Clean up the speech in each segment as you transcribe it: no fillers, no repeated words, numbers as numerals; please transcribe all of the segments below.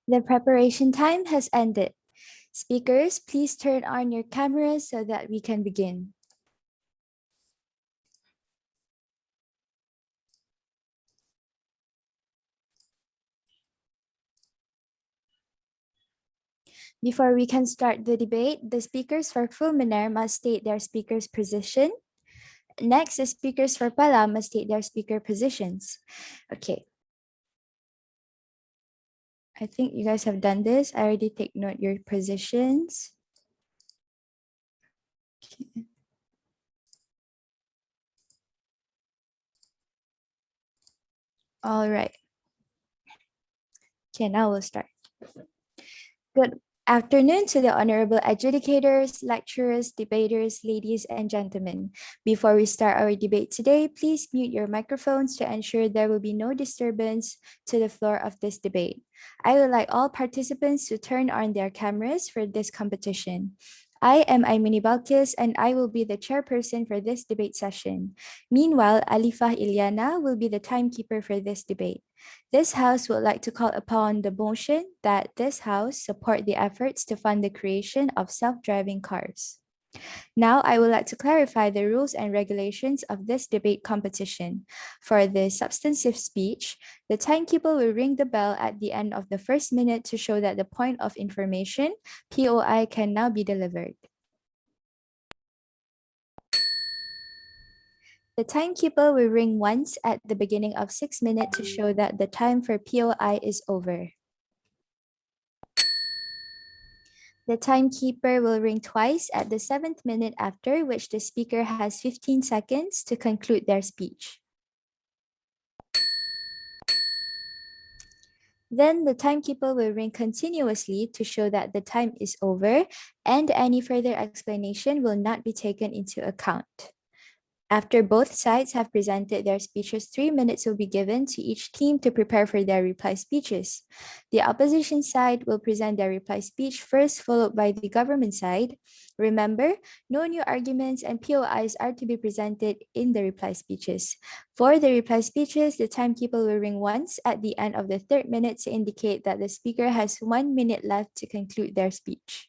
The preparation time has ended. Speakers, please turn on your cameras so that we can begin. Before we can start the debate, the speakers for Fulminaire must state their speaker's position. Next, the speakers for Pala must state their speaker positions. Okay. I think you guys have done this. I already take note your positions. Okay. All right. Okay, now we'll start. Good afternoon to the honorable adjudicators, lecturers, debaters, ladies and gentlemen. Before we start our debate today, please mute your microphones to ensure there will be no disturbance to the floor of this debate. I would like all participants to turn on their cameras for this competition. I am Aimini Balkis and I will be the chairperson for this debate session. Meanwhile, Alifah Ilyana will be the timekeeper for this debate. This House would like to call upon the motion that this House support the efforts to fund the creation of self-driving cars. Now, I would like to clarify the rules and regulations of this debate competition. For the substantive speech, the timekeeper will ring the bell at the end of the first minute to show that the point of information, POI, can now be delivered. The timekeeper will ring once at the beginning of 6 minutes to show that the time for POI is over. The timekeeper will ring twice at the 7th minute, after which the speaker has 15 seconds to conclude their speech. Then the timekeeper will ring continuously to show that the time is over and any further explanation will not be taken into account. After both sides have presented their speeches, 3 minutes will be given to each team to prepare for their reply speeches. The opposition side will present their reply speech first, followed by the government side. Remember, no new arguments and POIs are to be presented in the reply speeches. For the reply speeches, the timekeeper will ring once at the end of the 3rd minute to indicate that the speaker has 1 minute left to conclude their speech.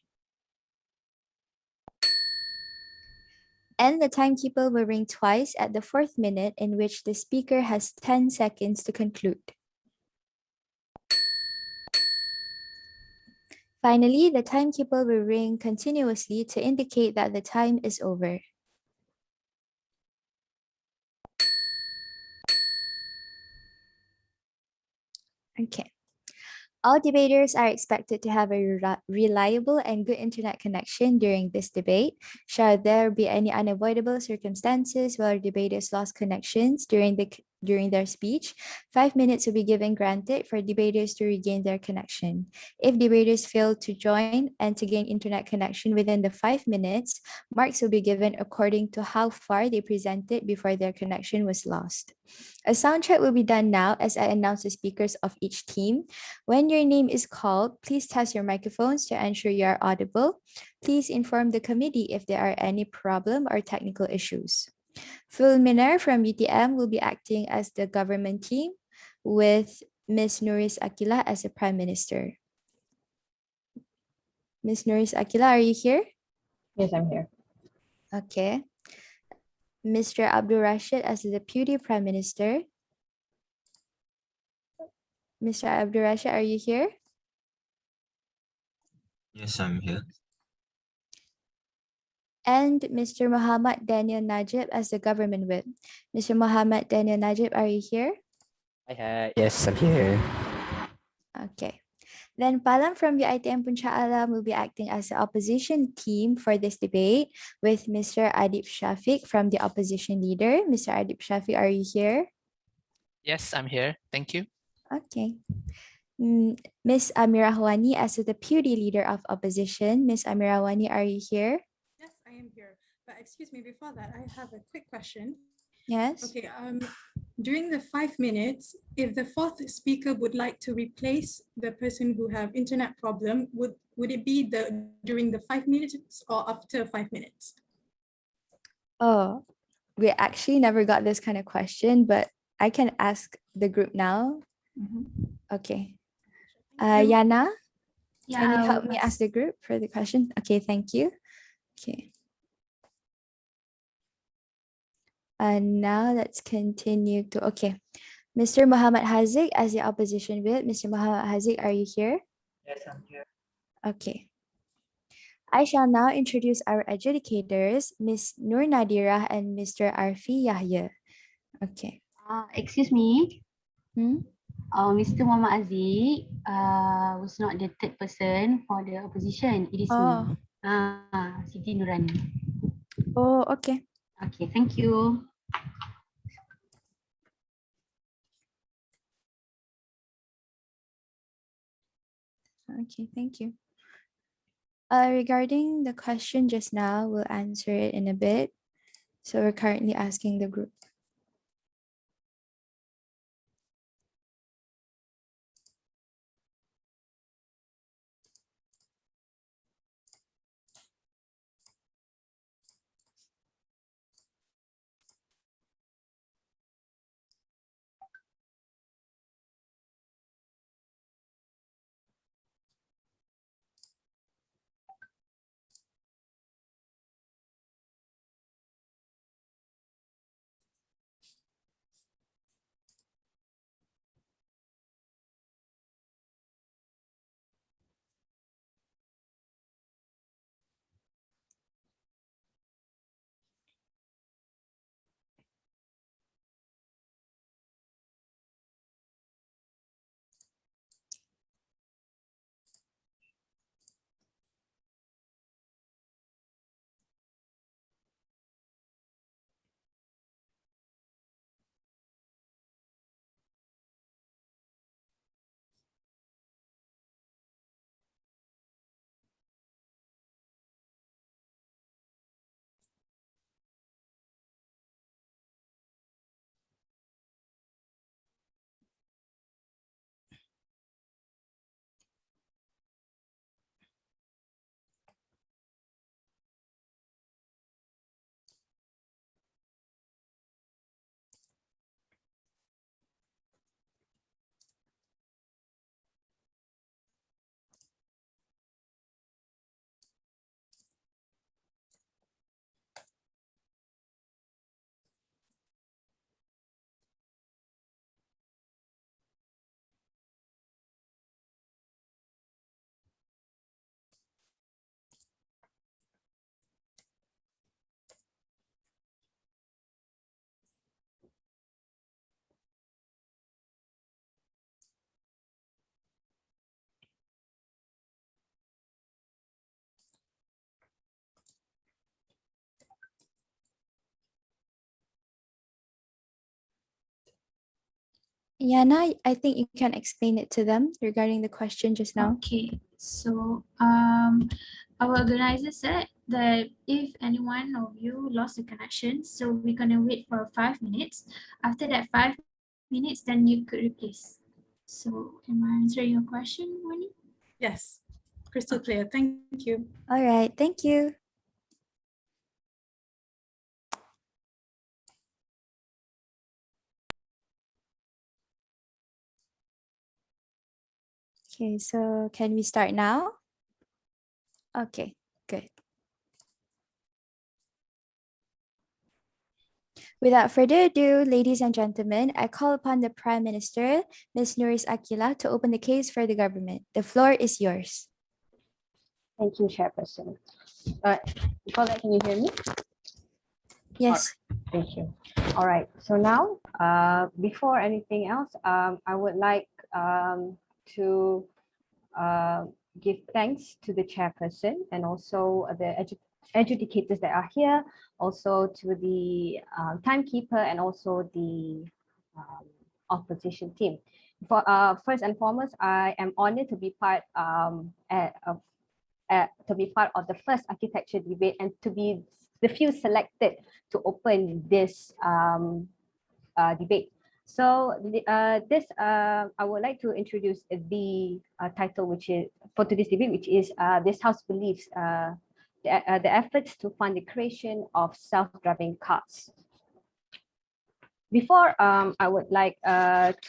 And the timekeeper will ring twice at the 4th minute, in which the speaker has 10 seconds to conclude. Finally, the timekeeper will ring continuously to indicate that the time is over. Okay. All debaters are expected to have a reliable and good internet connection during this debate. Should there be any unavoidable circumstances where debaters lost connections during their speech, 5 minutes will be given granted for debaters to regain their connection. If debaters fail to join and to gain internet connection within the 5 minutes, marks will be given according to how far they presented before their connection was lost. A sound check will be done now as I announce the speakers of each team. When your name is called, please test your microphones to ensure you are audible. Please inform the committee if there are any problem or technical issues. Fulminaire from UTM will be acting as the government team with Ms. Nuris Akila as the Prime Minister. Ms. Nuris Akila, are you here? Yes, I'm here. Okay. Mr. Abdul Rashid as the Deputy Prime Minister. Mr. Abdul Rashid, are you here? Yes, I'm here. And Mr. Muhammad Daniel Najib as the Government Whip. Mr. Muhammad Daniel Najib, are you here? Yes, I'm here. Okay. Then Palam from UITM Puncha Alam will be acting as the opposition team for this debate with Mr. Adib Shafiq from the opposition leader. Mr. Adib Shafiq, are you here? Yes, I'm here. Thank you. Okay. Ms. Amira Hwani as the deputy leader of opposition. Ms. Amira Hwani, are you here? Yes, I am here. But excuse me, before that, I have a quick question. Yes. Okay, during the 5 minutes, if the 4th speaker would like to replace the person who have internet problem, would it be during the 5 minutes or after 5 minutes? Oh, we actually never got this kind of question, but I can ask the group now. Okay. Yana, Yeah, can you I help will me ask ask. the group for the question? Okay, thank you. Okay. Now let's continue to, okay. Mr. Muhammad Haziq as the opposition whip. Mr. Muhammad Haziq, are you here? Yes, I'm here. Okay. I shall now introduce our adjudicators, Ms. Nur Nadira and Mr. Arfi Yahya. Okay. Excuse me, Hmm? Mr. Muhammad Aziz was not the third person for the opposition. It is Oh. me, Siti Nurani. Oh, okay. Okay, thank you. Okay, thank you. Regarding the question just now, we'll answer it in a bit. So we're currently asking the group. Yana, I think you can explain it to them regarding the question just now. Okay, so our organizer said that if any one of you lost the connection, so we're gonna wait for 5 minutes. After that 5 minutes, then you could replace. So am I answering your question, Wani? Yes, crystal clear. Thank you. All right, thank you. Okay, so can we start now? Okay, good. Without further ado, ladies and gentlemen, I call upon the Prime Minister, Ms. Nuris Akila, to open the case for the government. The floor is yours. Thank you, Chairperson. Before that, can you hear me? Yes. Thank you. All right. So now, before anything else, I would like to give thanks to the chairperson and also the adjudicators that are here, also to the timekeeper and also the opposition team. First and foremost, I am honored to be part of the first architecture debate and to be the few selected to open this debate. So I would like to introduce the title, which is for today's debate, which is this House believes the efforts to fund the creation of self-driving cars. Before I would like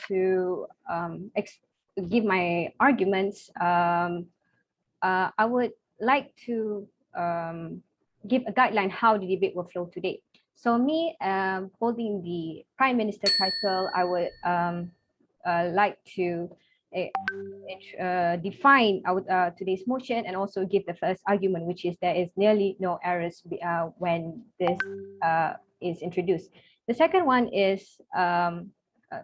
to give my arguments, I would like to give a guideline how the debate will flow today. So me holding the Prime Minister title, I would like to define our today's motion and also give the first argument, which is there is nearly no errors when this is introduced. The second one is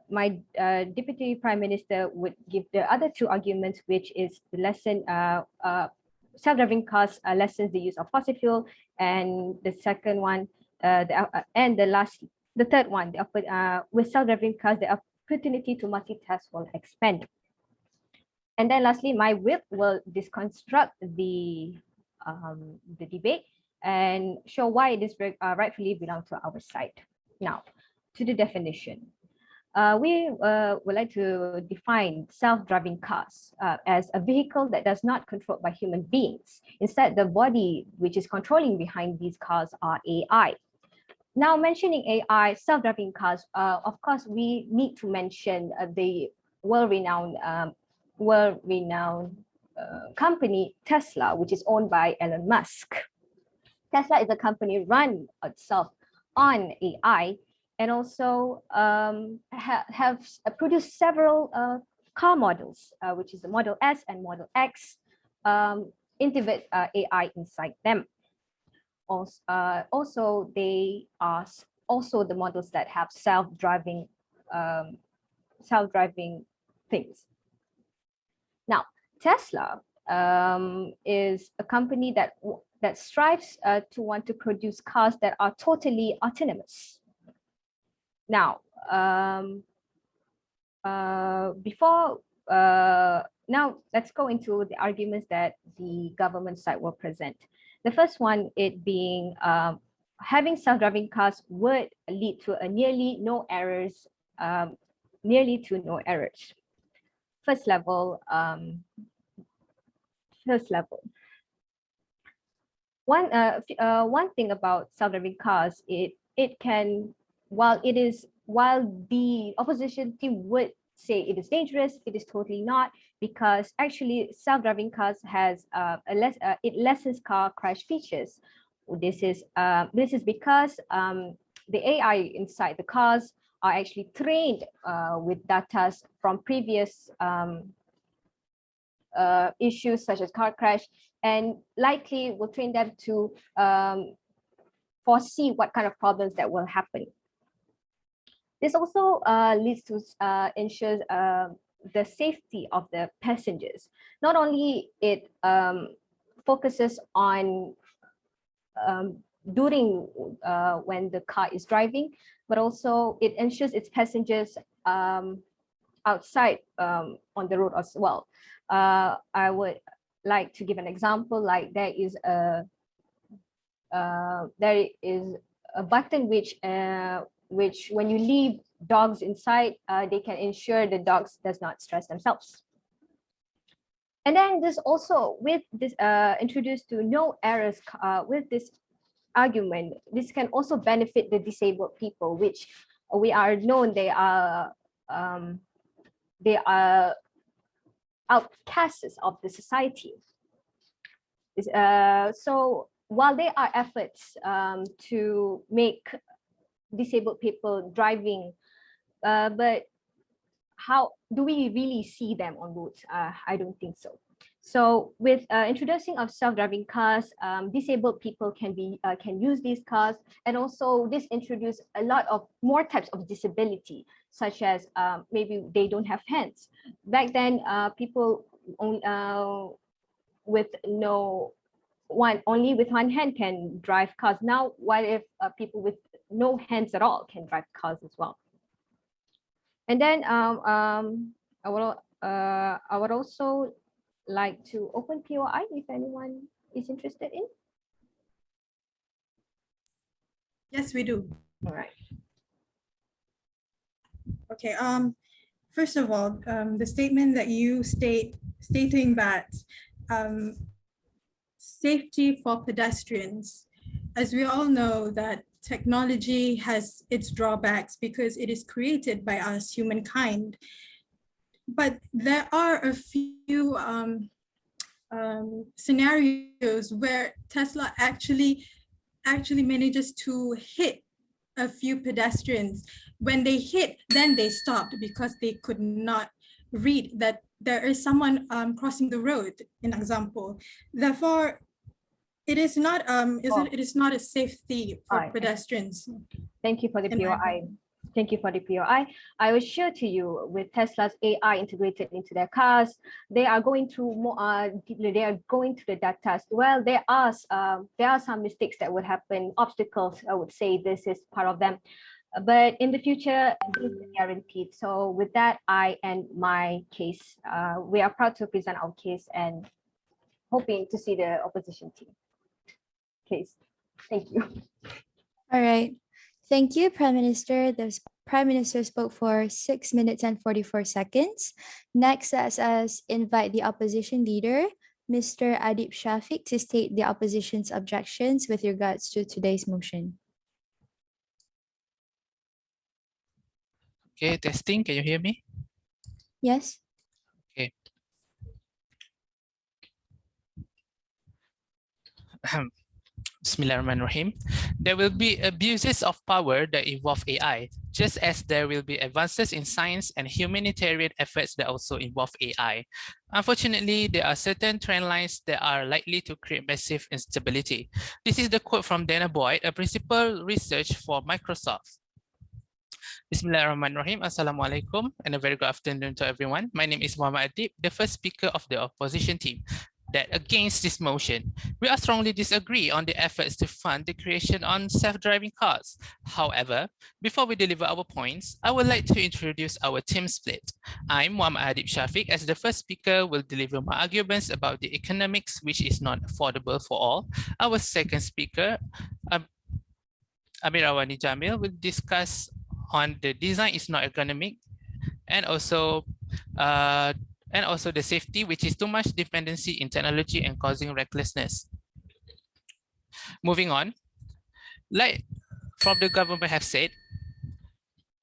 my Deputy Prime Minister would give the other two arguments, which is the lesson self-driving cars lessens the use of fossil fuel, and the second one, the third one, with self-driving cars, the opportunity to multitask will expand. And then lastly, my whip will deconstruct the debate and show why it is rightfully belong to our side. Now, to the definition. We would like to define self-driving cars as a vehicle that does not controlled by human beings. Instead, the body which is controlling behind these cars are AI. Now, mentioning AI, self-driving cars, of course, we need to mention the world-renowned company Tesla, which is owned by Elon Musk. Tesla is a company run itself on AI, and also have produced several car models, which is the Model S and Model X, integrate AI inside them. Also, they are also the models that have self-driving things. Now, Tesla is a company that strives to want to produce cars that are totally autonomous. Now, now let's go into the arguments that the government side will present. The first one, it being having self-driving cars would lead to a nearly to no errors. First level. One thing about self-driving cars, it can, while the opposition team would say it is dangerous, it is totally not, because actually self-driving cars has it lessens car crash features. This is because the AI inside the cars are actually trained with data from previous issues such as car crash, and likely will train them to foresee what kind of problems that will happen. This also leads to ensures the safety of the passengers. Not only it focuses on during when the car is driving, but also it ensures its passengers outside on the road as well. I would like to give an example, like there is a button which when you leave dogs inside, they can ensure the dogs does not stress themselves. And then this also, with this introduced to no errors, with this argument, this can also benefit the disabled people, which we are known they are outcasts of the society. So while there are efforts to make disabled people driving, but how do we really see them on roads? I don't think so. So with introducing of self-driving cars, disabled people can use these cars, and also this introduce a lot of more types of disability, such as maybe they don't have hands. Back then, people only with one hand can drive cars. Now, what if people with no hands at all can drive cars as well? And then I would also like to open POI if anyone is interested in. Yes, we do. All right. Okay. First of all, the statement that you stating that safety for pedestrians, as we all know that technology has its drawbacks because it is created by us, humankind. but there are a few scenarios where Tesla actually manages to hit a few pedestrians. When they hit, then they stopped because they could not read that there is someone crossing the road, an example. Therefore, it is not it is not a safety for Right. pedestrians. Thank you for the in my POI. opinion. Thank you for the POI. I will share to you with Tesla's AI integrated into their cars, they are going through more. They are going to the data. Well, there are some mistakes that would happen, obstacles. I would say this is part of them, but in the future, this is guaranteed. So with that, I end my case. We are proud to present our case and hoping to see the opposition team case. Thank you. All right. Thank you, Prime Minister. The Prime Minister spoke for 6 minutes and 44 seconds. Next, let us invite the opposition leader, Mr. Adib Shafiq, to state the opposition's objections with regards to today's motion. Okay, testing. Can you hear me? Yes. Okay. Bismillahirrahmanirrahim. There will be abuses of power that involve AI, just as there will be advances in science and humanitarian efforts that also involve AI. Unfortunately, there are certain trend lines that are likely to create massive instability. This is the quote from Dana Boyd, a principal research for Microsoft. Bismillahirrahmanirrahim. Assalamualaikum and a very good afternoon to everyone. My name is Muhammad Adib, the first speaker of the opposition team. That against this motion, we are strongly disagree on the efforts to fund the creation on self-driving cars. However, before we deliver our points, I would like to introduce our team split. I'm Muhammad Adib Shafiq. As the first speaker, will deliver my arguments about the economics, which is not affordable for all. Our second speaker, Amirawani Jamil, will discuss on the design is not economic, and also the safety, which is too much dependency in technology and causing recklessness. Moving on, like from the government have said,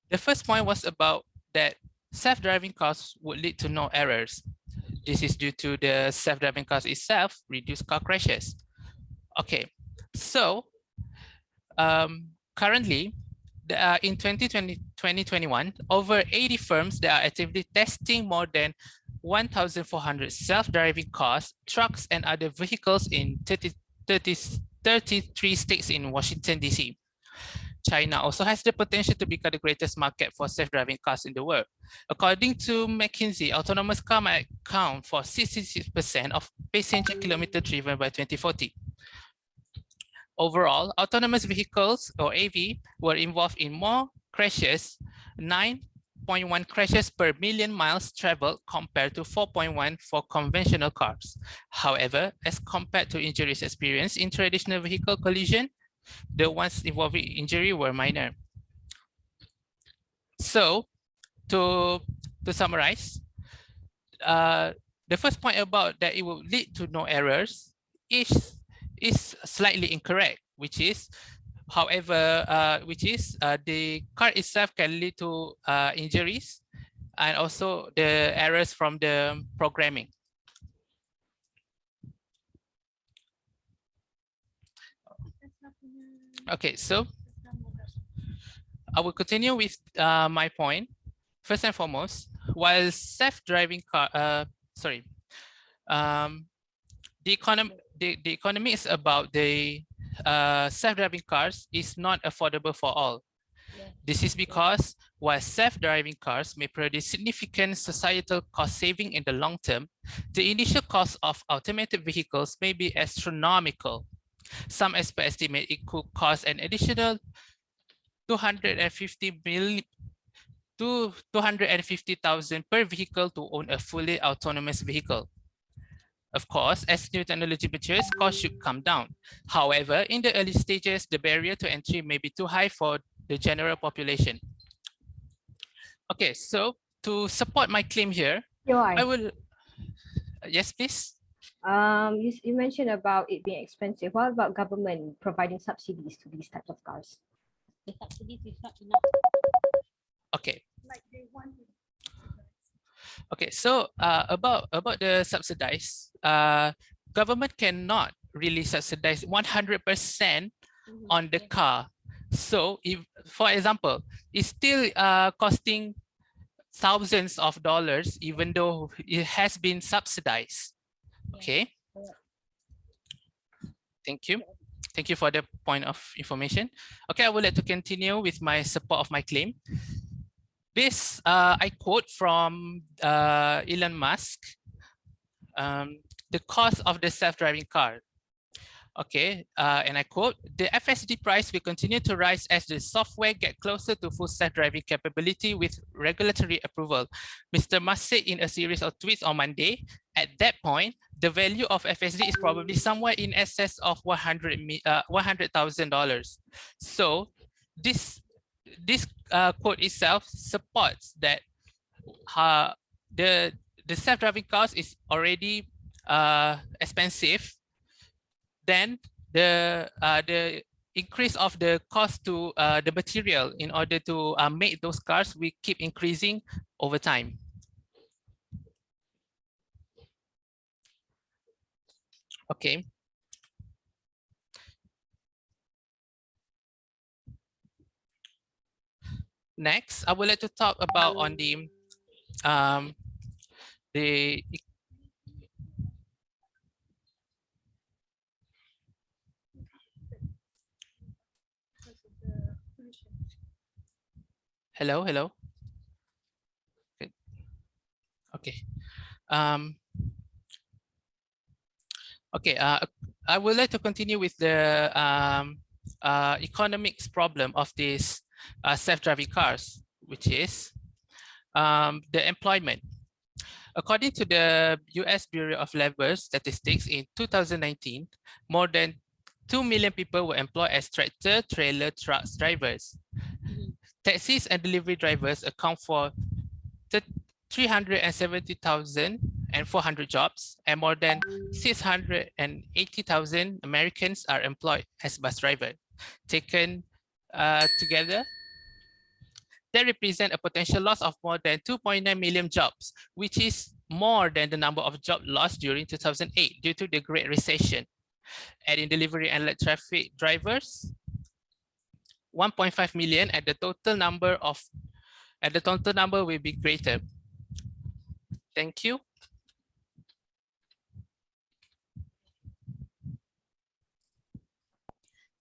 the first point was about that self-driving cars would lead to no errors. This is due to the self-driving cars itself reduce car crashes. Okay, so currently, in 2021, over 80 firms that are actively testing more than 1,400 self-driving cars, trucks, and other vehicles in 33 states in Washington, D.C. China also has the potential to become the greatest market for self-driving cars in the world. According to McKinsey, autonomous cars might account for 66% of passenger kilometers driven by 2040. Overall, autonomous vehicles, or AV, were involved in more crashes, 9.1 crashes per million miles traveled compared to 4.1 for conventional cars. However, as compared to injuries experienced in traditional vehicle collision, the ones involving injury were minor. So, to summarize, the first point about that it will lead to no errors is slightly incorrect, which is, however, the car itself can lead to injuries and also the errors from the programming. Okay, so I will continue with my point. First and foremost, while self-driving car, the economics about the self-driving cars is not affordable for all. This is because while self-driving cars may produce significant societal cost saving in the long term, the initial cost of automated vehicles may be astronomical. Some experts estimate it could cost an additional $250,000 per vehicle to own a fully autonomous vehicle. Of course, as new technology matures, costs should come down. However, in the early stages, the barrier to entry may be too high for the general population. Okay, so to support my claim here, I will, yes, please. You mentioned about it being expensive. What about government providing subsidies to these types of cars? The subsidies is not enough. Okay. Like they want Okay, so about the subsidized, government cannot really subsidize 100% on the car. So if, for example, it's still costing thousands of dollars, even though it has been subsidized. Okay. Thank you. Thank you for the point of information. Okay, I would like to continue with my support of my claim. This I quote from Elon Musk. The cost of the self-driving car. Okay, and I quote, the FSD price will continue to rise as the software get closer to full self-driving capability with regulatory approval. Mr. Musk said in a series of tweets on Monday, at that point, the value of FSD is probably somewhere in excess of $100,000. So this quote itself supports that the self-driving cars is already expensive. Then the increase of the cost to the material in order to make those cars will keep increasing over time. Okay. Next, I would like to talk about on the hello. Okay. Okay. I would like to continue with the economics problem of these self-driving cars, which is the employment. According to the US Bureau of Labor Statistics in 2019, more than 2 million people were employed as tractor, trailer, trucks drivers. Taxis and delivery drivers account for 370,400 jobs, and more than 680,000 Americans are employed as bus drivers. Taken together, they represent a potential loss of more than 2.9 million jobs, which is more than the number of jobs lost during 2008 due to the Great Recession. Adding delivery and light traffic drivers, 1.5 million, and the total number will be greater. Thank you.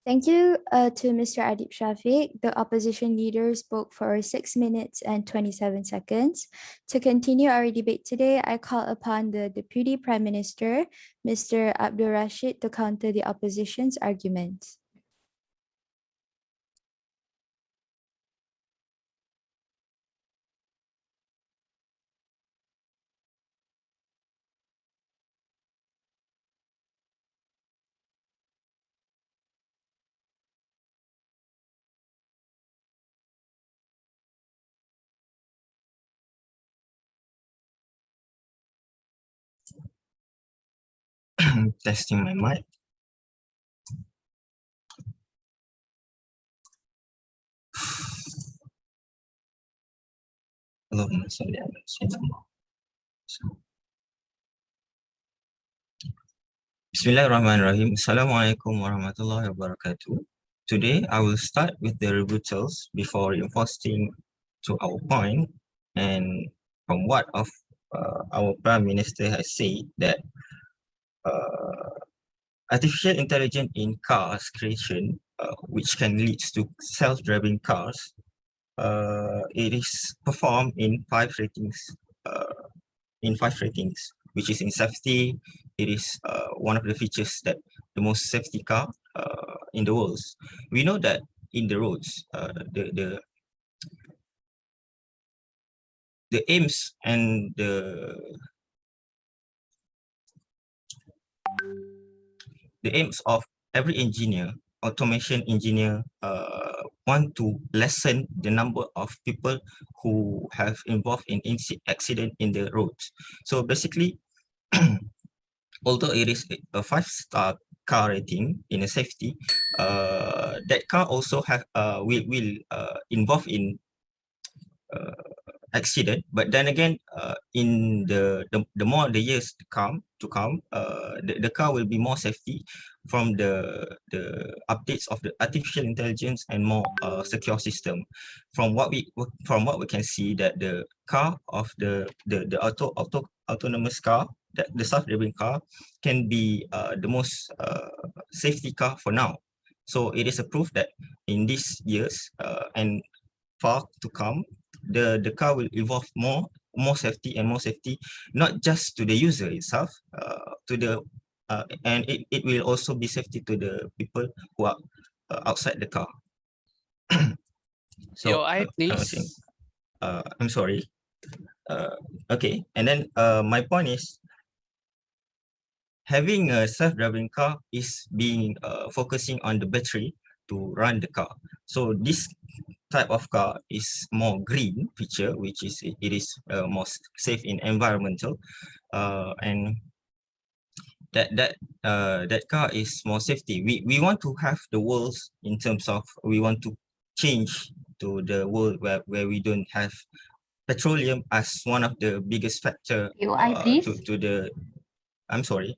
Thank you to Mr. Adib Shafiq. The opposition leader spoke for 6 minutes and 27 seconds. To continue our debate today, I call upon the Deputy Prime Minister, Mr. Abdul Rashid, to counter the opposition's arguments. Testing my mic. Allahumma salli ala sayyidina. Bismillahirrahmanirrahim. Assalamualaikum warahmatullahi wabarakatuh. Today, I will start with the rebuttals before reinforcing to our point, and from what of our Prime Minister has said that artificial intelligence in cars creation, which can lead to self-driving cars, it is performed in 5 ratings. Which is in safety. It is one of the features that the most safety car in the world. We know that in the roads, the aims and the aims of every engineer, automation engineer, want to lessen the number of people who have involved in accident in the roads. So basically, although it is a 5-star car rating in a safety, that car also have will involve in accident. But then again, in the more the years to come, the car will be more safety from the updates of the artificial intelligence and more secure system. From what we can see, that the car of the autonomous car, that the self-driving car can be the most safety car for now. So it is a proof that in these years and far to come, the car will evolve more safety and more safety, not just to the user itself, to the and it will also be safety to the people who are outside the car. So POI, I was saying, please. I'm sorry. Okay, and then my point is, having a self-driving car is being focusing on the battery to run the car. So this type of car is more green feature, which is it is more safe in environmental, and that car is more safety. We want to have the world in terms of, we want to change to the world where we don't have petroleum as one of the biggest factor POI, please. to the, I'm sorry,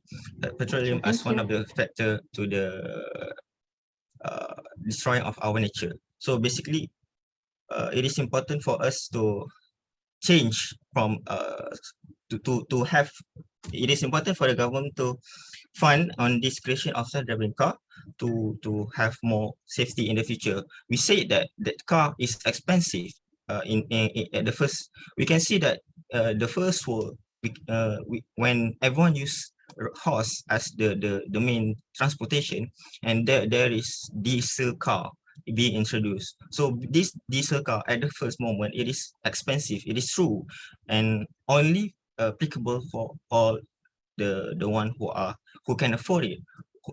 petroleum Thank as one you. of the factor to the destroying of our nature. So basically, it is important for us to change from to have, it is important for the government to fund on this creation of self-driving car to have more safety in the future. We say that car is expensive in at the first. We can see that the first world, when everyone use horse as the main transportation, and there is diesel car being introduced. So this diesel car at the first moment, it is expensive, it is true, and only applicable for all the one who can afford it,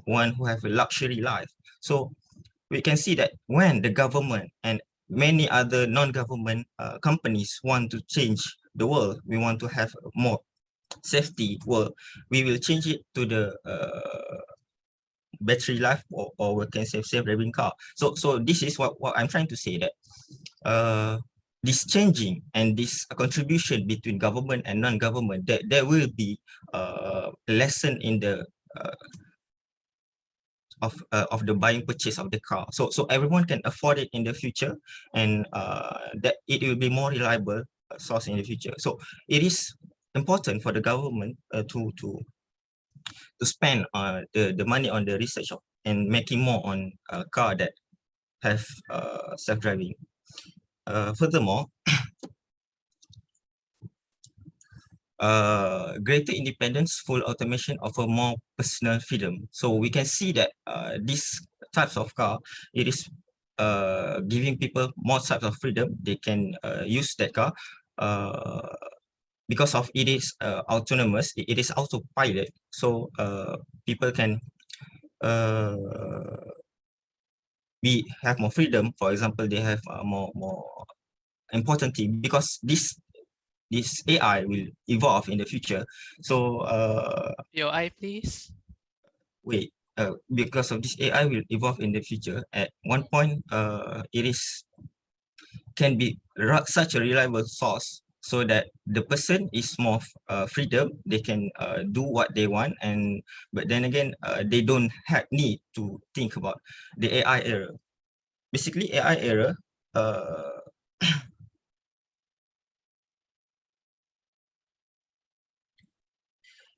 one who have a luxury life. So we can see that when the government and many other non-government companies want to change the world, we want to have a more safety world, we will change it to the battery life, or we can say self-driving car. So this is what I'm trying to say, that this changing and this contribution between government and non-government, that there will be a lesson in the of the buying purchase of the car, so everyone can afford it in the future, and that it will be more reliable source in the future. So it is important for the government to spend the money on the research of, and making more on a car that have self-driving. Furthermore, greater independence, full automation offer more personal freedom. So we can see that these types of car, it is giving people more types of freedom. They can use that car because of it is autonomous, it is autopilot. So people can have more freedom. For example, they have more important thing, because this AI will evolve in the future. So POI, please. wait, because of this AI will evolve in the future. At one point, it is can be such a reliable source, so that the person is more freedom. They can do what they want, and but then again, they don't need to think about the AI error. Basically, AI error.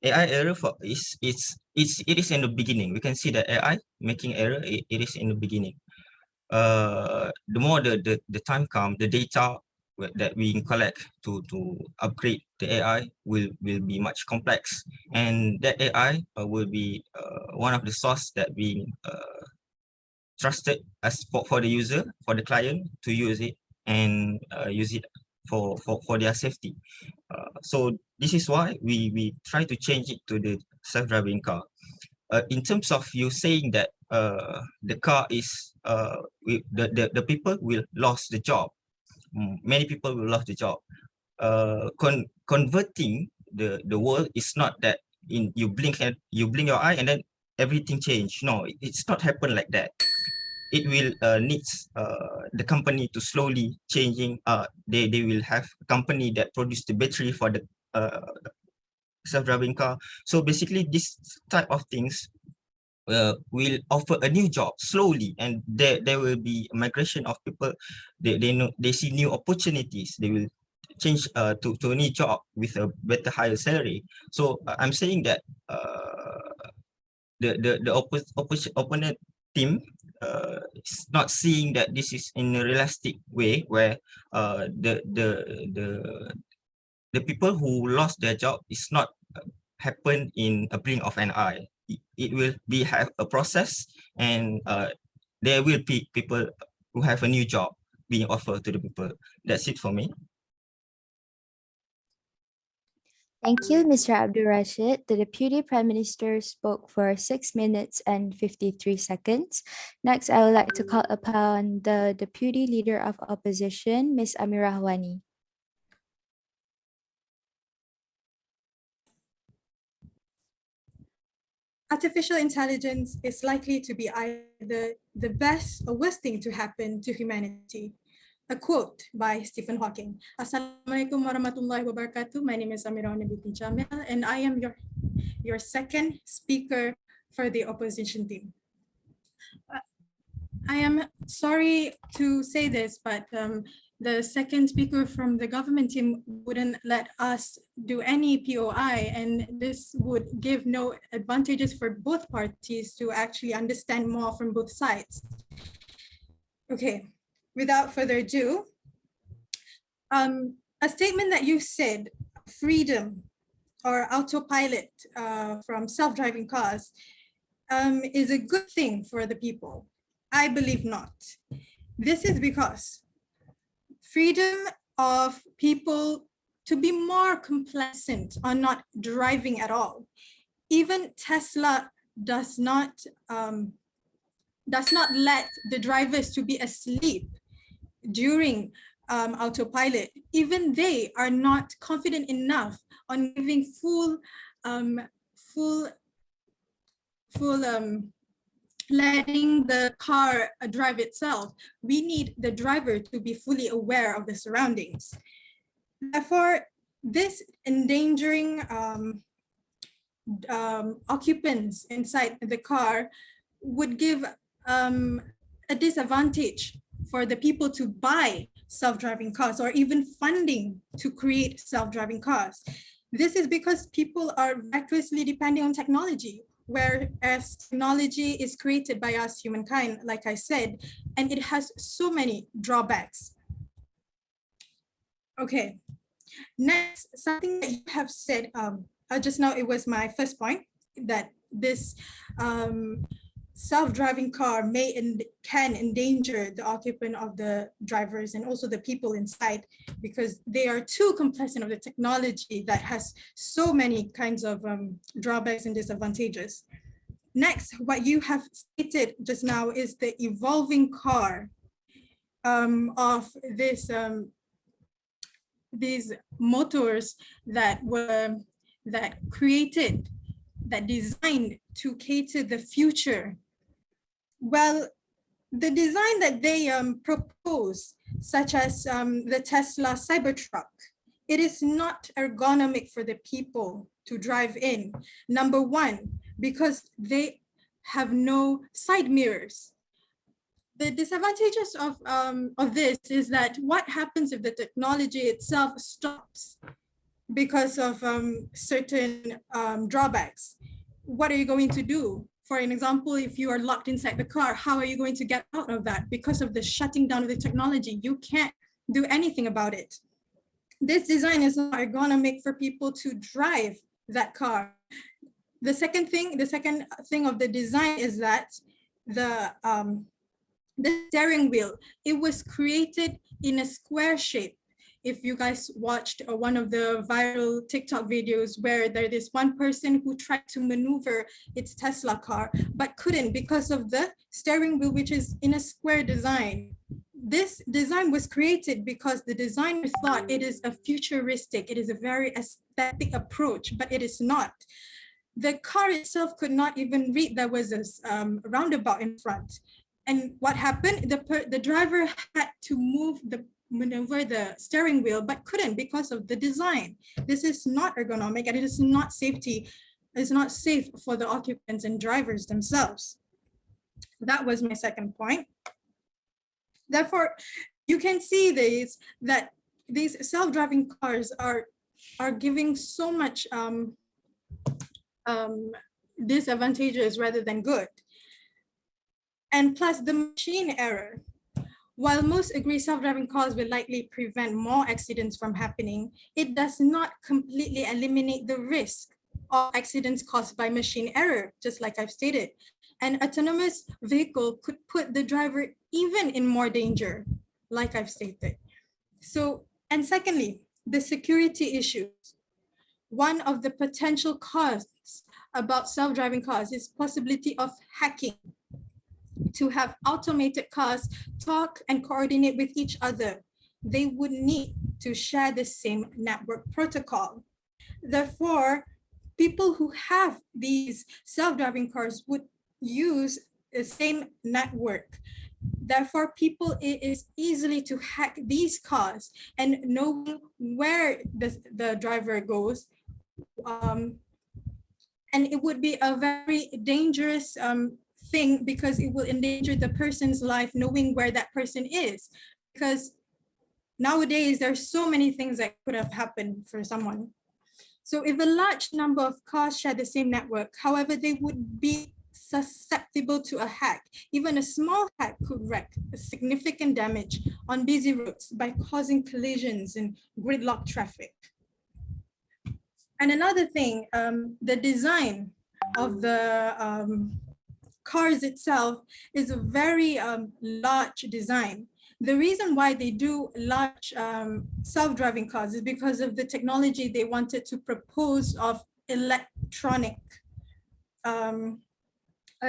AI error for it is in the beginning. We can see that AI making error. It is in the beginning. The more the time comes, the data that we collect to upgrade the AI will be much complex, and that AI will be one of the source that being trusted as for the user, for the client to use it, and use it for their safety. So this is why we try to change it to the self-driving car. In terms of you saying that the car is the people will lose the job. Many people will lose the job. Converting the world is not that in you blink your eye and then everything change. No, it's not happen like that. it will needs the company to slowly changing. They will have a company that produce the battery for the self-driving car. So basically, this type of things will offer a new job slowly, and there will be a migration of people. They know, they see new opportunities. They will change to a new job with a better, higher salary. So I'm saying that the opponent team is not seeing that this is in a realistic way, where the people who lost their job is not happen in a blink of an eye. It will be have a process, and there will be people who have a new job being offered to the people. That's it for me. Thank you, Mr. Abdul Rashid. The Deputy Prime Minister spoke for 6 minutes and 53 seconds. Next, I would like to call upon the Deputy Leader of Opposition, Ms. Amirah Wani. Artificial intelligence is likely to be either the best or worst thing to happen to humanity. A quote by Stephen Hawking. Assalamualaikum warahmatullahi wabarakatuh. My name is Amirah Binti Jamil, and I am your second speaker for the opposition team. I am sorry to say this, but the second speaker from the government team wouldn't let us do any POI, and this would give no advantages for both parties to actually understand more from both sides. Okay, without further ado, a statement that you said, freedom or autopilot from self-driving cars is a good thing for the people. I believe not. This is because freedom of people to be more complacent or not driving at all. Even Tesla does not let the drivers to be asleep during autopilot. Even they are not confident enough on giving full letting the car drive itself. We need the driver to be fully aware of the surroundings. Therefore, this endangering occupants inside the car would give a disadvantage for the people to buy self-driving cars or even funding to create self-driving cars. This is because people are recklessly depending on technology, whereas technology is created by us humankind, like I said, and it has so many drawbacks. Okay, next, something that you have said just now, it was my first point, that this self-driving car may and can endanger the occupant of the drivers and also the people inside, because they are too complacent of the technology that has so many kinds of drawbacks and disadvantages. Next, what you have stated just now is the evolving car of this these motors that designed to cater the future. Well, the design that they propose, such as the Tesla Cybertruck, it is not ergonomic for the people to drive in. Number one, because they have no side mirrors. The disadvantages of this is that what happens if the technology itself stops because of certain drawbacks? What are you going to do? For an example, if you are locked inside the car, how are you going to get out of that? Because of the shutting down of the technology, you can't do anything about it. This design is not ergonomic for people to drive that car. The second thing of the design is that the steering wheel, it was created in a square shape. If you guys watched one of the viral TikTok videos where there is one person who tried to maneuver its Tesla car, but couldn't because of the steering wheel, which is in a square design. This design was created because the designer thought it is a futuristic, it is a very aesthetic approach, but it is not. The car itself could not even read there was a roundabout in front. And what happened? The driver had to maneuver the steering wheel, but couldn't because of the design. This is not ergonomic, and it is not safety. It's not safe for the occupants and drivers themselves. That was my second point. Therefore, you can see that these self-driving cars are giving so much disadvantages rather than good. And plus the machine error. While most agree self-driving cars will likely prevent more accidents from happening, it does not completely eliminate the risk of accidents caused by machine error, just like I've stated. An autonomous vehicle could put the driver even in more danger, like I've stated. So, and secondly, the security issues. One of the potential costs about self-driving cars is possibility of hacking. To have automated cars talk and coordinate with each other, they would need to share the same network protocol. Therefore, people who have these self-driving cars would use the same network. Therefore, it is easily to hack these cars, and knowing where the driver goes. And it would be a very dangerous thing, because it will endanger the person's life knowing where that person is. Because nowadays there's so many things that could have happened for someone. So if a large number of cars share the same network, however, they would be susceptible to a hack. Even a small hack could wreak significant damage on busy roads by causing collisions and gridlock traffic. And another thing, the design of the cars itself is a very large design. The reason why they do large self-driving cars is because of the technology they wanted to propose of electronic,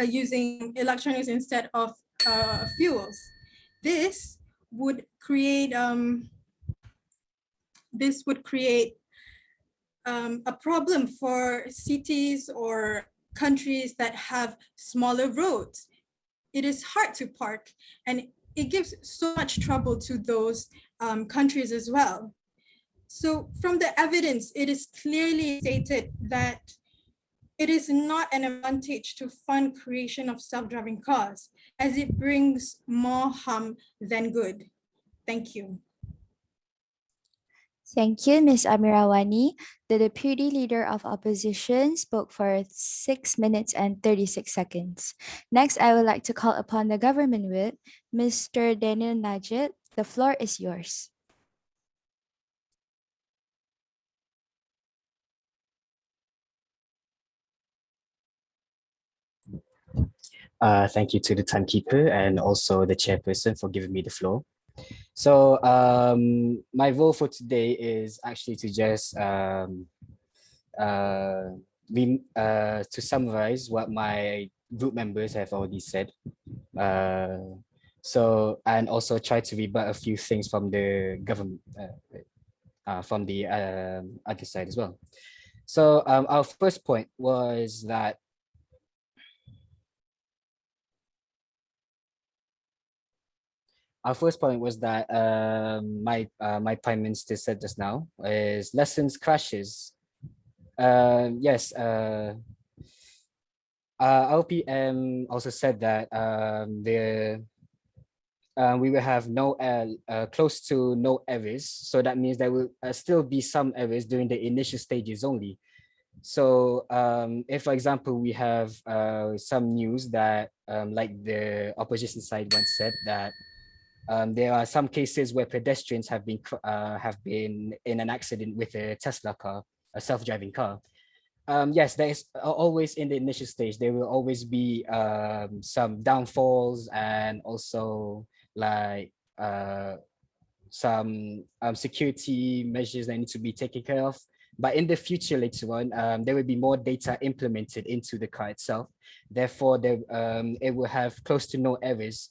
using electronics instead of fuels. This would create a problem for cities or countries that have smaller roads. It is hard to park, and it gives so much trouble to those countries as well. So from the evidence, it is clearly stated that it is not an advantage to fund creation of self-driving cars, as it brings more harm than good. Thank you. Thank you, Ms. Amirawani. The Deputy Leader of Opposition spoke for 6 minutes and 36 seconds. Next, I would like to call upon the government whip, Mr. Daniel Najib. The floor is yours. Thank you to the timekeeper and also the chairperson for giving me the floor. So my role for today is actually to just to summarize what my group members have already said. So and also try to rebut a few things from the government, from the other side as well. So our first point was that my Prime Minister said just now is lessons crashes. Yes, our PM also said that we will have close to no errors. So that means there will still be some errors during the initial stages only. So if, for example, we have some news that like the opposition side once said that there are some cases where pedestrians have been in an accident with a Tesla car, a self-driving car. Yes, there is always in the initial stage, there will always be some downfalls and also like some security measures that need to be taken care of. But in the future, later on, there will be more data implemented into the car itself. Therefore, it will have close to no errors,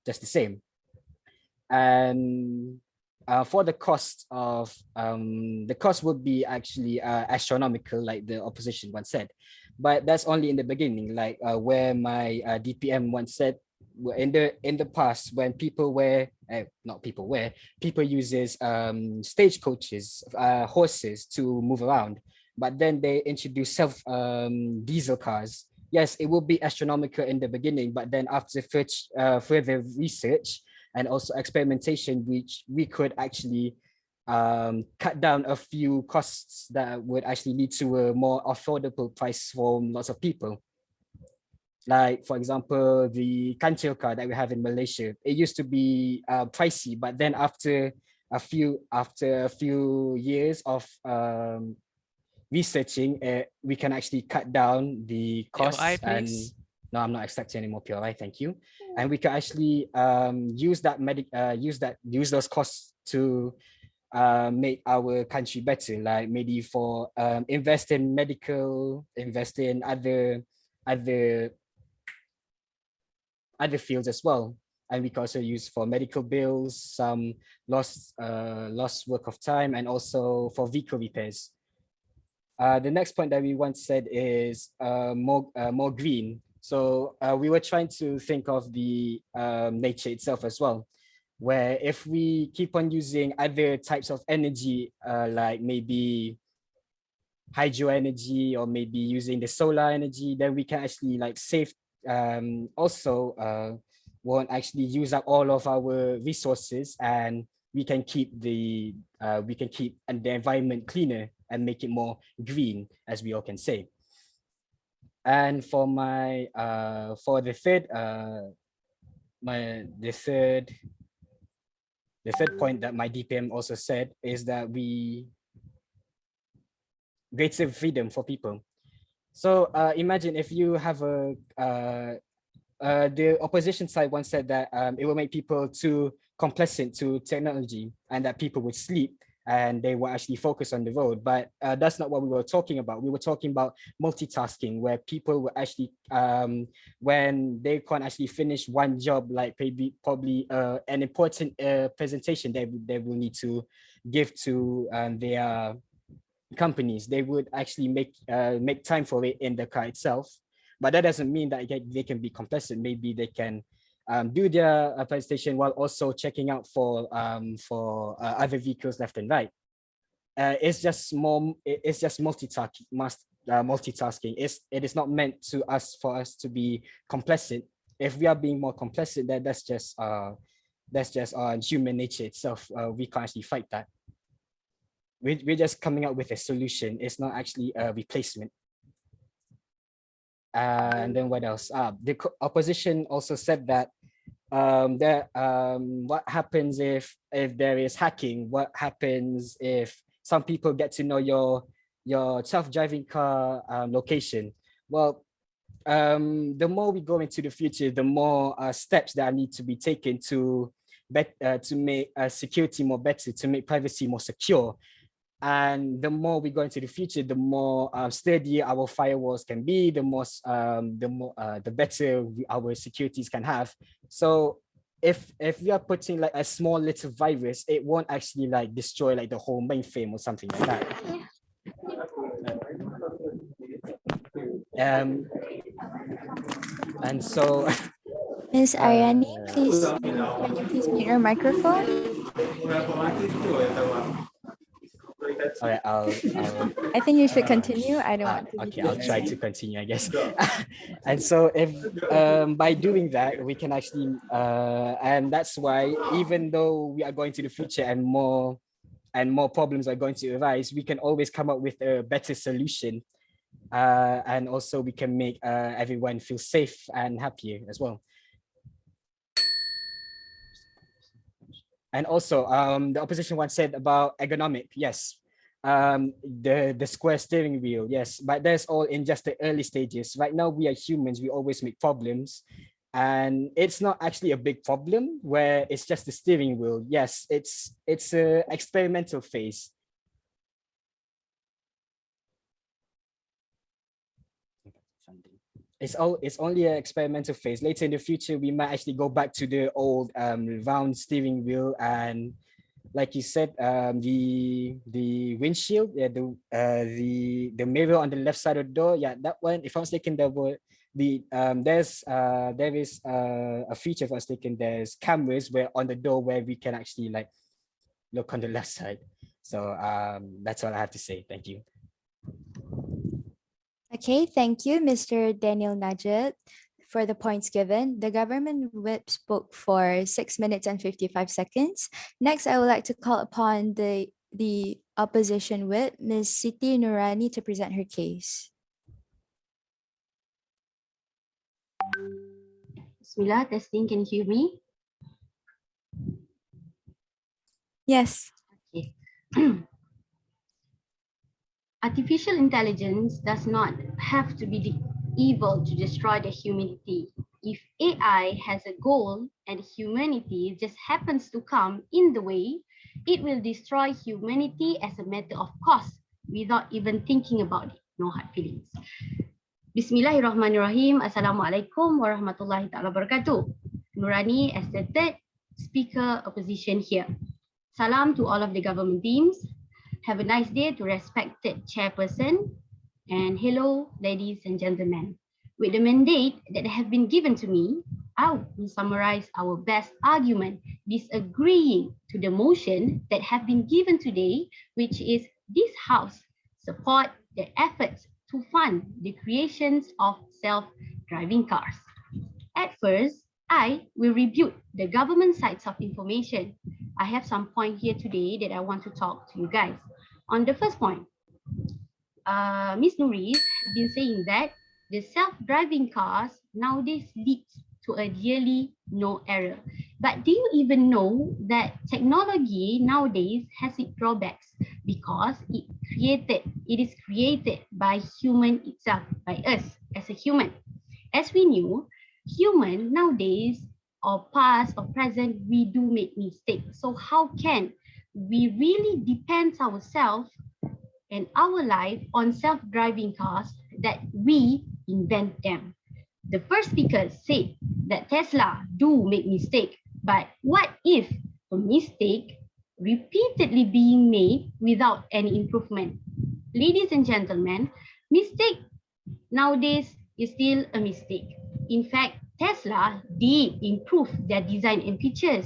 just the same. And for the cost of the cost would be actually astronomical, like the opposition once said, but that's only in the beginning, like where my DPM once said in the past when people were people uses stagecoaches, horses to move around, but then they introduced self diesel cars. Yes, it will be astronomical in the beginning, but then after further research and also experimentation, which we could actually cut down a few costs that would actually lead to a more affordable price for lots of people. Like, for example, the kancil car that we have in Malaysia, it used to be pricey, but then after a few years of researching, we can actually cut down the POI, costs. And please. no, I'm not accepting any more POI, thank you. And we can actually use those costs to make our country better, like maybe for invest in medical, invest in other fields as well. And we can also use for medical bills, some lost work of time, and also for vehicle repairs. The next point that we once said is more green. So we were trying to think of the nature itself as well, where if we keep on using other types of energy, like maybe hydro energy or maybe using the solar energy, then we can actually like save, also won't actually use up all of our resources, and we can keep the environment cleaner and make it more green, as we all can say. And for my for the third the third point that my DPM also said is that we greater freedom for people. So imagine if you have the opposition side once said that it will make people too complacent to technology and that people would sleep and they will actually focus on the road. But that's not what we were talking about. We were talking about multitasking, where people will actually, when they can't actually finish one job, like probably an important presentation they will need to give to their companies, they would actually make time for it in the car itself. But that doesn't mean that they can be complacent. Maybe they can do their presentation while also checking out for other vehicles left and right. It's just multitasking. Multitasking. It is not meant for us to be complacent. If we are being more complacent, then that's just human nature itself. We can't actually fight that. We're just coming up with a solution. It's not actually a replacement. And then what else? The opposition also said that what happens if there is hacking? What happens if some people get to know your self-driving car location? Well, the more we go into the future, the more steps that need to be taken to make security more better, to make privacy more secure. And the more we go into the future, the more sturdy our firewalls can be, the better our securities can have. So if we are putting like a small little virus, it won't actually like destroy like the whole mainframe or something like that. And so Ms. Ariani, please, can you please mute your microphone? all right, I think you should continue. I don't want to. Okay, I'll try to continue, I guess. And so if by doing that, we can actually, and that's why even though we are going to the future and more problems are going to arise, we can always come up with a better solution. And also we can make everyone feel safe and happier as well. And also, the opposition once said about ergonomic, yes. The square steering wheel, yes, but that's all in just the early stages. Right now, we are humans, we always make problems. And it's not actually a big problem where it's just the steering wheel. Yes, it's a experimental phase. It's only an experimental phase. Later in the future, we might actually go back to the old round steering wheel, and like you said, the windshield, yeah, the mirror on the left side of the door, yeah, that one. If I'm mistaken, there is a feature, if I was thinking, there's cameras where on the door where we can actually like look on the left side. So that's all I have to say. Thank you. Okay, thank you, Mr. Daniel Najib, for the points given. The government whip spoke for 6 minutes and 55 seconds. Next, I would like to call upon the opposition whip, Ms. Siti Nurani, to present her case. Bismillah, testing, can you hear me? Yes. Okay. Artificial intelligence does not have to be evil to destroy the humanity. If AI has a goal and humanity just happens to come in the way, it will destroy humanity as a matter of course without even thinking about it. No hard feelings. Bismillahirrahmanirrahim. Assalamualaikum warahmatullahi ta'ala wabarakatuh. Nurani as the third speaker opposition here. Salam to all of the government teams. Have a nice day to respected chairperson. And hello, ladies and gentlemen. With the mandate that have been given to me, I will summarize our best argument disagreeing to the motion that have been given today, which is this House support the efforts to fund the creations of self-driving cars. At first, I will review the government sites of information. I have some point here today that I want to talk to you guys. On the first point, Ms. Nuris has been saying that the self-driving cars nowadays leads to a nearly no error. But do you even know that technology nowadays has its drawbacks because it is created by human itself, by us as a human. As we knew, human nowadays or past or present, we do make mistakes. So how can we really depend ourselves and our life on self-driving cars that we invent them? The first speaker said that Tesla do make mistake, but what if a mistake repeatedly being made without any improvement? Ladies and gentlemen, mistake nowadays is still a mistake. In fact, Tesla did improve their design and features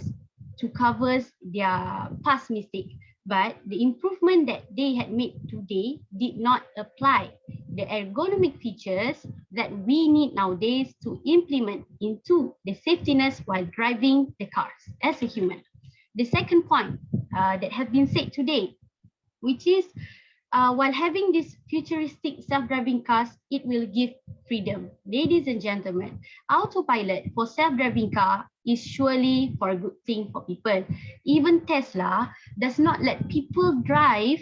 to cover their past mistake, but the improvement that they had made today did not apply the ergonomic features that we need nowadays to implement into the safetiness while driving the cars as a human. The second point that has been said today, which is while having these futuristic self-driving cars, it will give freedom. Ladies and gentlemen, autopilot for self-driving car is surely for a good thing for people. Even Tesla does not let people drive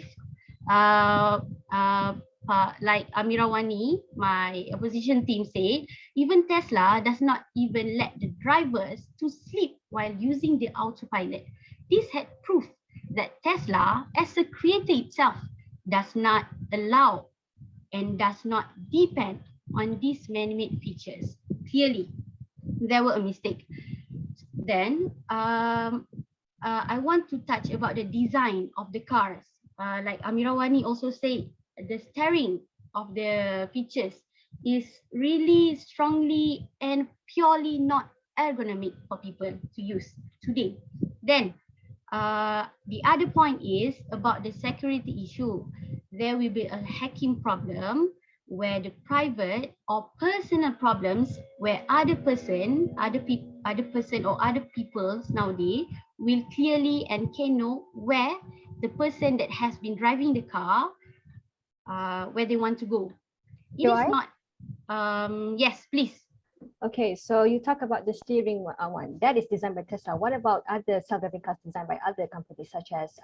like Amirawani, my opposition team said, even Tesla does not even let the drivers to sleep while using the autopilot. This had proof that Tesla as a creator itself does not allow and does not depend on these man-made features. Clearly, there were a mistake. Then I want to touch about the design of the cars. Like Amirawani also said, the steering of the features is really strongly and purely not ergonomic for people to use today. Then the other point is about the security issue. There will be a hacking problem where the private or personal problems where other person or other peoples nowadays will clearly and can know where the person that has been driving the car where they want to go. It is not yes, please. Okay, so you talk about the steering one that is designed by Tesla. What about other self-driving cars designed by other companies such as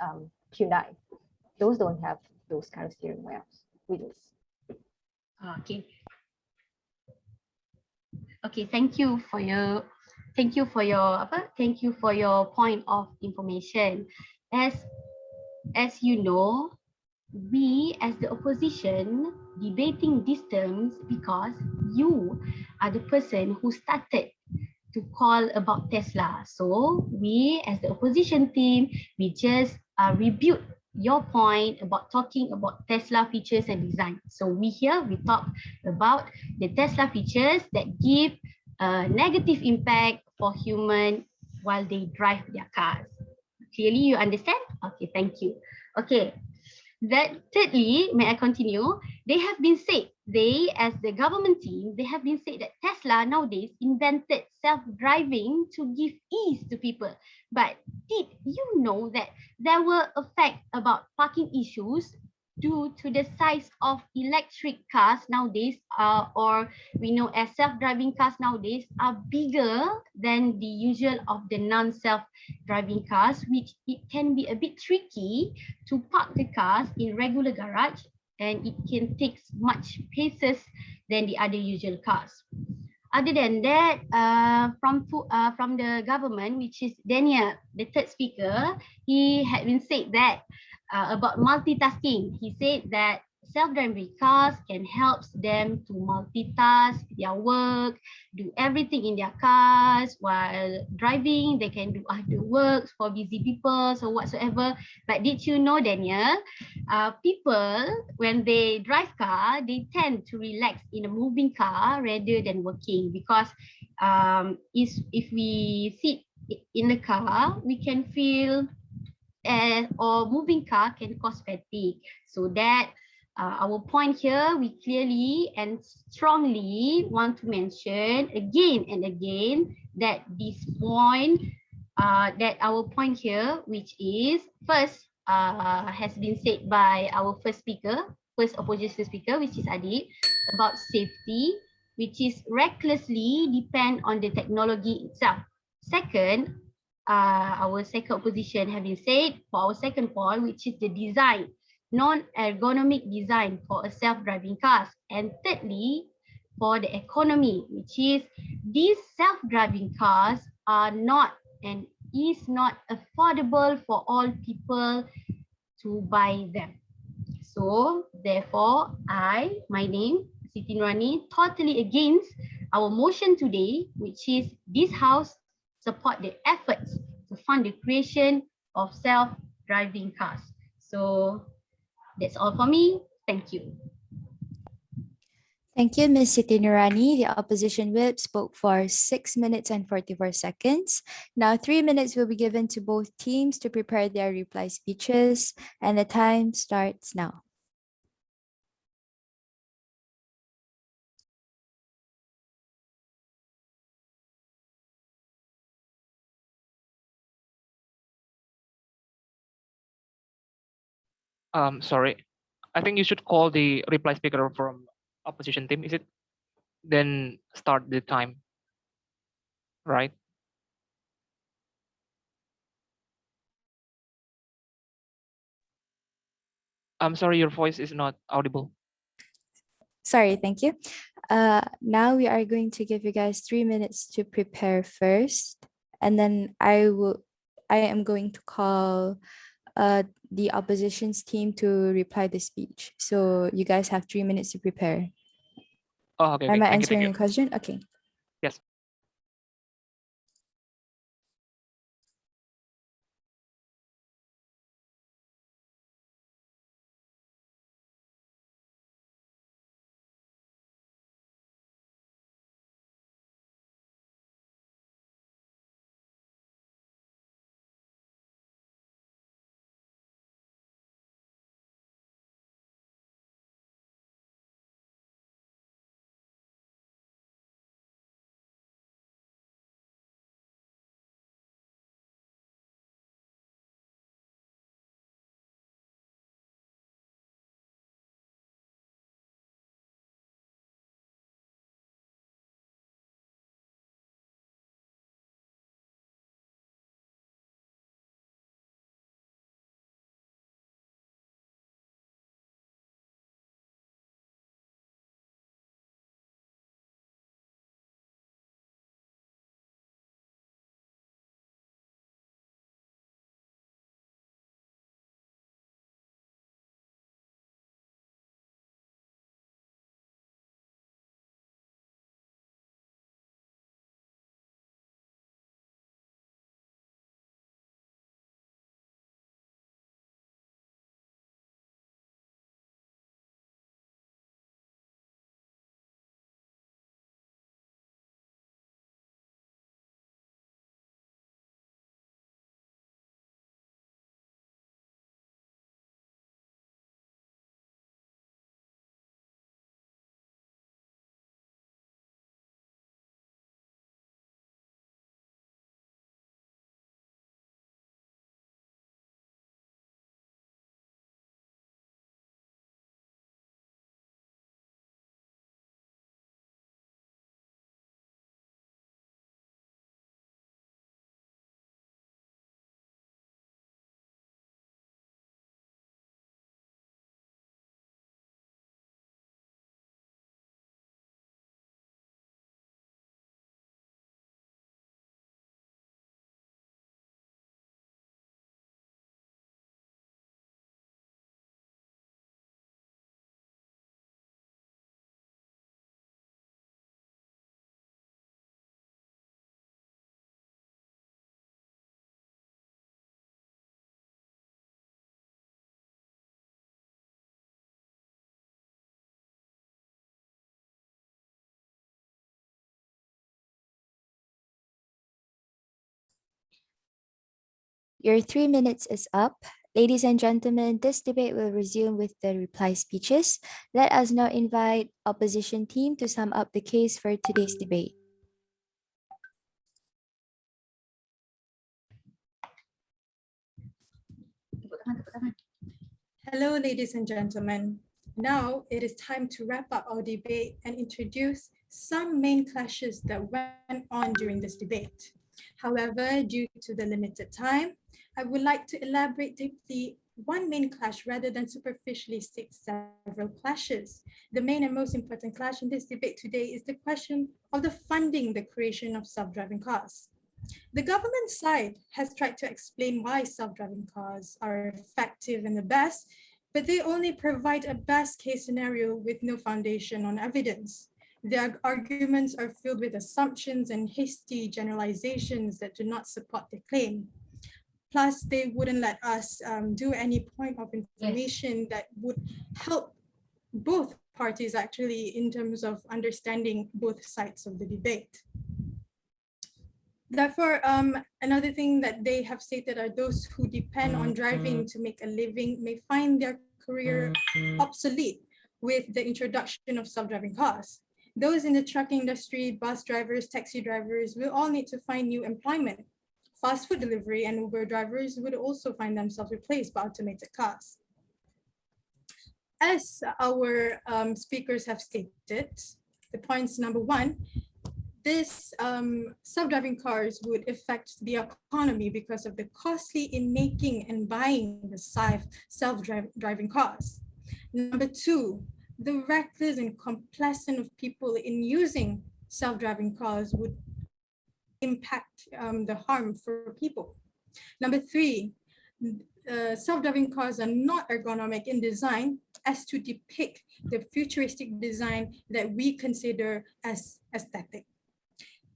Hyundai? Those don't have those kind of steering wheels. Okay. Okay, thank you for your point of information. As you know, we as the opposition debating these terms because you are the person who started to call about Tesla. So we as the opposition team, we just reviewed your point about talking about Tesla features and design. So we talk about the Tesla features that give a negative impact for human while they drive their cars. Clearly you understand? Okay, thank you. Okay, that thirdly, may I continue? They have been said, as the government team, they have been said that Tesla nowadays invented self-driving to give ease to people. But did you know that there were effects about parking issues due to the size of electric cars nowadays, or we know as self-driving cars nowadays are bigger than the usual of the non-self-driving cars, which it can be a bit tricky to park the cars in regular garage, and it can take much paces than the other usual cars. Other than that, from the government, which is Daniel, the third speaker, he had been said that about multitasking. He said that self-driving cars can help them to multitask their work, do everything in their cars while driving. They can do other works for busy people or whatsoever. But did you know, Daniel, people, when they drive car, they tend to relax in a moving car rather than working, because if we sit in the car, we can feel or moving car can cause fatigue. So that our point here, we clearly and strongly want to mention again and again that this point, that our point here, which is first has been said by our first opposition speaker, which is Adib, about safety, which is recklessly depend on the technology itself. Second, our second opposition have been said for our second point, which is the design, non-ergonomic design for a self-driving cars. And thirdly, for the economy, which is these self-driving cars are not and is not affordable for all people to buy them. So therefore, my name, Siti Nurani, totally against our motion today, which is this house support the efforts to fund the creation of self-driving cars. So that's all for me. Thank you. Thank you, Ms. Siti Nurani. The opposition whip spoke for 6 minutes and 44 seconds. Now 3 minutes will be given to both teams to prepare their reply speeches, and the time starts now. Sorry, I think you should call the reply speaker from opposition team. Is it? Then start the time, right? I'm sorry, your voice is not audible. Sorry, thank you. Now we are going to give you guys 3 minutes to prepare first, and then I am going to call the opposition's team to reply the speech. So you guys have 3 minutes to prepare. Oh, okay. Am I Thank answering you. your question? Okay. Yes. Your 3 minutes is up. Ladies and gentlemen, this debate will resume with the reply speeches. Let us now invite opposition team to sum up the case for today's debate. Hello, ladies and gentlemen. Now it is time to wrap up our debate and introduce some main clashes that went on during this debate. However, due to the limited time, I would like to elaborate deeply one main clash rather than superficially state several clashes. The main and most important clash in this debate today is the question of the funding the creation of self-driving cars. The government side has tried to explain why self-driving cars are effective and the best, but they only provide a best case scenario with no foundation on evidence. Their arguments are filled with assumptions and hasty generalizations that do not support the claim. Plus, they wouldn't let us do any point of information that would help both parties actually in terms of understanding both sides of the debate. Therefore, another thing that they have stated are those who depend on driving to make a living may find their career obsolete with the introduction of self-driving cars. Those in the trucking industry, bus drivers, taxi drivers will all need to find new employment. Fast food delivery and Uber drivers would also find themselves replaced by automated cars. As our speakers have stated, the points number one, this self-driving cars would affect the economy because of the costly in making and buying the self-driving cars. Number two, the reckless and complacent of people in using self-driving cars would impact the harm for people. Number three, self-driving cars are not ergonomic in design as to depict the futuristic design that we consider as aesthetic.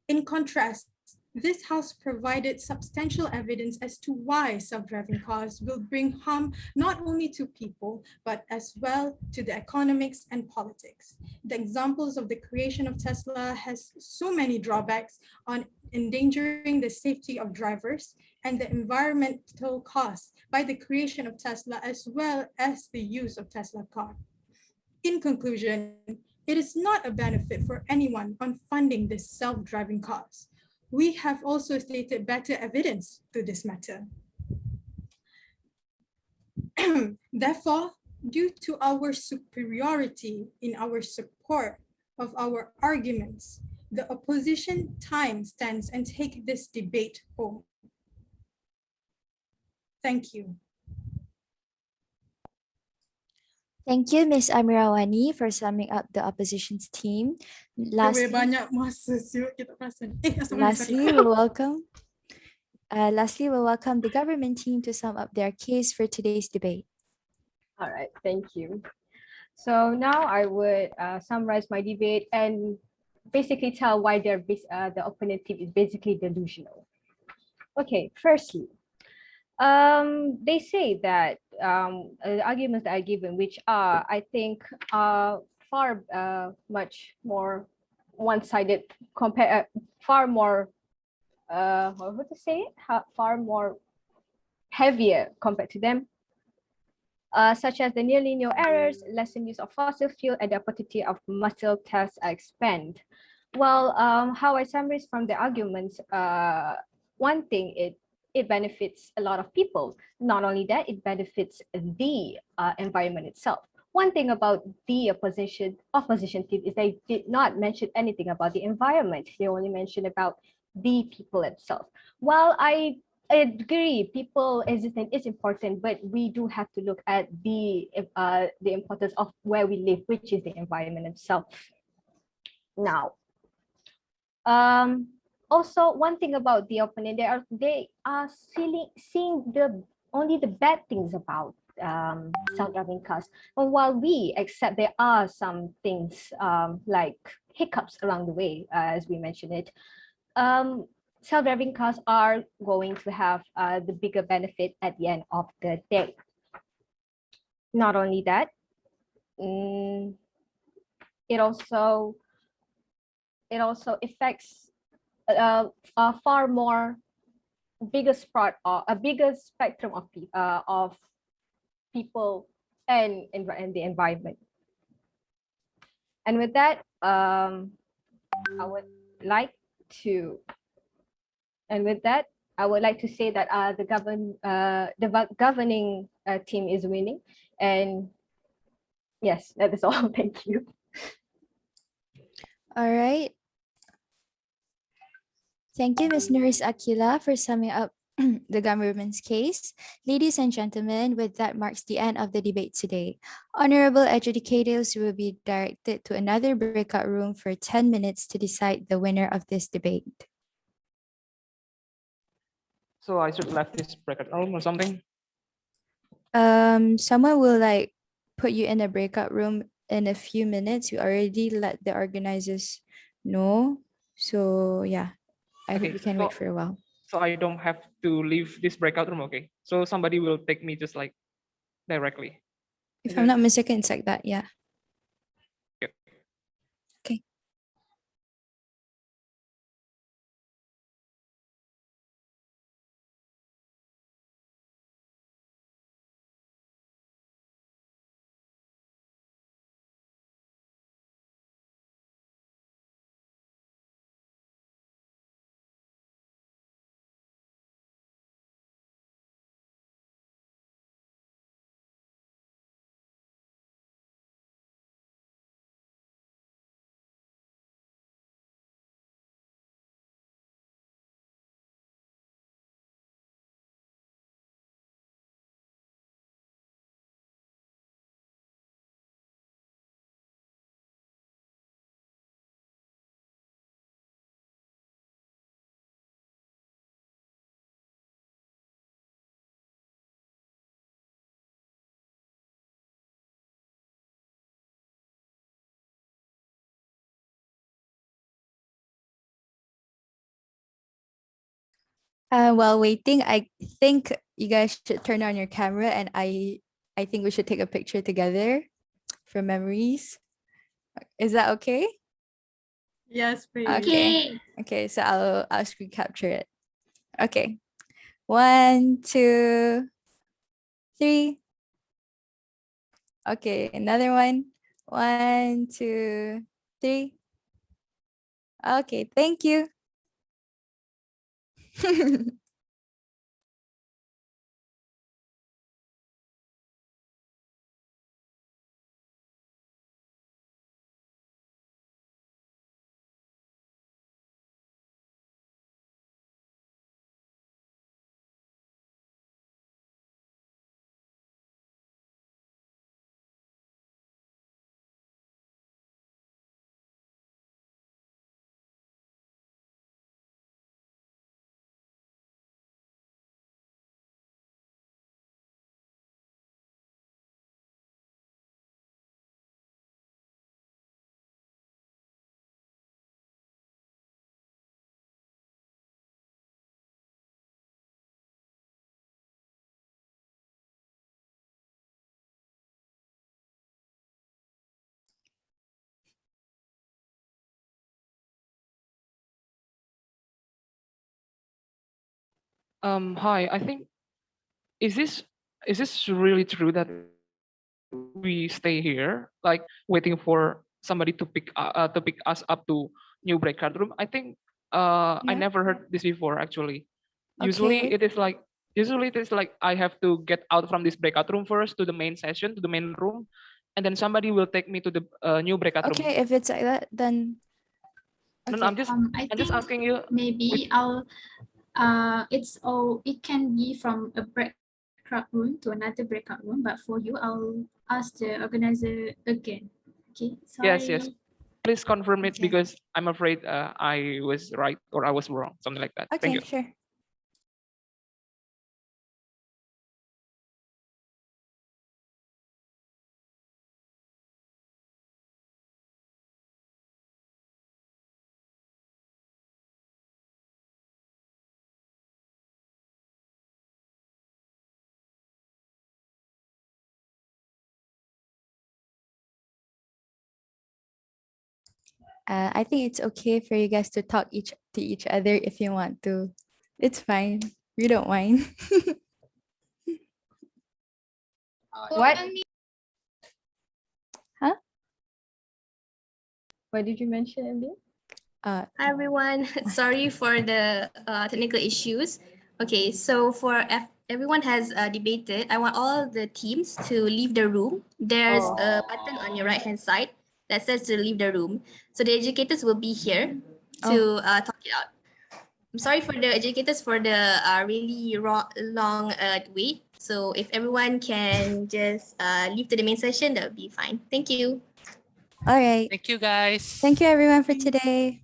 In contrast, this house provided substantial evidence as to why self-driving cars will bring harm not only to people, but as well to the economics and politics. The examples of the creation of Tesla has so many drawbacks on endangering the safety of drivers and the environmental costs by the creation of Tesla as well as the use of Tesla car. In conclusion, it is not a benefit for anyone on funding this self-driving cars. We have also stated better evidence to this matter. Therefore, due to our superiority in our support of our arguments, the opposition time stands and take this debate home. Thank you. Thank you, Ms. Amirawani, for summing up the opposition's team. Lastly, we'll welcome the government team to sum up their case for today's debate. All right, thank you. So now I would summarize my debate and basically tell why the opponent team is basically delusional. Okay, firstly, they say that the arguments that are given, which are, I think, are far much more one-sided, far more, what to say, far more heavier compared to them, such as the near linear errors, lesser use of fossil fuel, and the opportunity of muscle tests are expand. Well, how I summarize from the arguments, one thing, it benefits a lot of people. Not only that, it benefits the environment itself. One thing about the opposition team is they did not mention anything about the environment. They only mentioned about the people itself. While I agree, people existence is important, but we do have to look at the importance of where we live, which is the environment itself. Now, also, one thing about the opponent, they are seeing only the bad things about self-driving cars. But while we accept there are some things like hiccups along the way, as we mentioned it, self-driving cars are going to have the bigger benefit at the end of the day. Not only that, it also affects far more bigger spot or a bigger spectrum of people and the environment. And with that, I would like to, and with that, I would like to say that the governing team is winning. And yes, that is all. Thank you. All right. Thank you, Ms. Nuris Akila, for summing up the government's case. Ladies and gentlemen, with that marks the end of the debate today. Honorable adjudicators will be directed to another breakout room for 10 minutes to decide the winner of this debate. So I should left this breakout room or something. Someone will like put you in a breakout room in a few minutes. We already let the organizers know. So yeah, I hope Okay, you can wait for a while. So I don't have to leave this breakout room. Okay. So somebody will take me just like directly. If Is I'm it- not mistaken, it's like that. Yeah. Okay. Okay. While waiting, I think you guys should turn on your camera, and I think we should take a picture together for memories. Is that okay? Yes, please. Okay. Okay, so I'll screen capture it. Okay. 1, 2, 3. Okay, another one. 1, 2, 3. Okay, thank you. Hi. I think is this really true that we stay here like waiting for somebody to pick us up to new breakout room? I think I Yeah. never heard this before actually. Okay. Usually it is like I have to get out from this breakout room first to the main session, to the main room, and then somebody will take me to the new breakout room. Okay, if it's like that, then No, no, okay. I I'm just think asking you. maybe it can be from a breakout room to another breakout room, but for you I'll ask the organizer again. Okay, Yes, sorry. yes. Please confirm it Okay. because I'm afraid I was right or I was wrong, something like that. Thank Okay, you. sure. I think it's okay for you guys to talk to each other if you want to. It's fine. We don't mind. What? Huh? What did you mention, MD? Uh, Hi everyone, sorry for the technical issues. Okay, so everyone has debated, I want all the teams to leave the room. There's a button on your right hand side that says to leave the room. So the educators will be here to talk it out. I'm sorry for the educators for the really long wait. So if everyone can just leave to the main session, that would be fine. Thank you. all right. Thank you, guys. Thank you everyone for today.